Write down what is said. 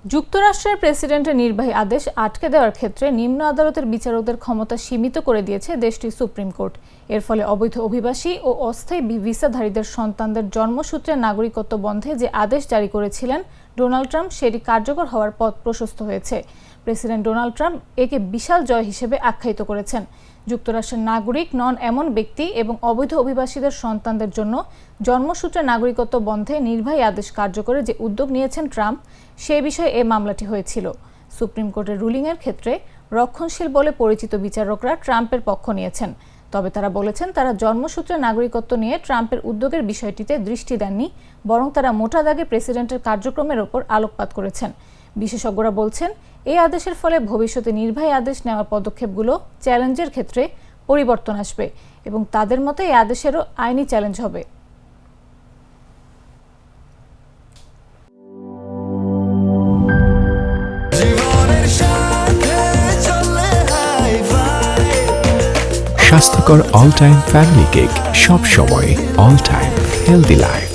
যুক্তরাষ্ট্রের প্রেসিডেন্টের নির্বাহী আদেশ আটকে দেওয়ার ক্ষেত্রে নিম্ন আদালতের বিচারকদের ক্ষমতা সীমিত করে দিয়েছে দেশটির সুপ্রিম কোর্ট। এর ফলে অবৈধ অভিবাসী ও অস্থায়ী ভিসাধারীদের সন্তানদের জন্মসূত্রে নাগরিকত্ব বন্ধে যে আদেশ জারি করেছিলেন ডোনাল্ড ট্রাম্প, সেটি কার্যকর হওয়ার পথ প্রশস্ত হয়েছে। প্রেসিডেন্ট ডোনাল্ড ট্রাম্প একে বিশাল জয় হিসেবে আখ্যায়িত করেছেন। যুক্তরাষ্ট্রের নাগরিক নন এমন ব্যক্তি এবং অবৈধ অভিবাসীদের সন্তানদের জন্য জন্মসূত্রে নাগরিকত্ব বন্ধে নির্বাহী আদেশ কার্যকরে যে উদ্যোগ নিয়েছেন ট্রাম্প, সে বিষয়ে এ মামলাটি হয়েছিল। সুপ্রিম কোর্টের রুলিংয়ের ক্ষেত্রে রক্ষণশীল বলে পরিচিত বিচারকরা ট্রাম্পের পক্ষ নিয়েছেন। তবে তারা বলেছেন, তারা জন্মসূত্রে নাগরিকত্ব নিয়ে ট্রাম্পের উদ্যোগের বিষয়টিতে দৃষ্টি দেননি, বরং তারা মোটা দাগে প্রেসিডেন্টের কার্যক্রমের ওপর আলোকপাত করেছেন। বিশেষজ্ঞরা বলছেন, এই আদেশের ফলে ভবিষ্যতে নির্বাহী আদেশ নেওয়ার পদক্ষেপগুলো চ্যালেঞ্জের ক্ষেত্রে পরিবর্তন আসবে এবং তাদের মতে এই আদেশেরও আইনি চ্যালেঞ্জ হবে। স্বাস্থ্যকর অল টাইম ফ্যামিলি কেক, সব সময় অল টাইম হেলদি লাইফ।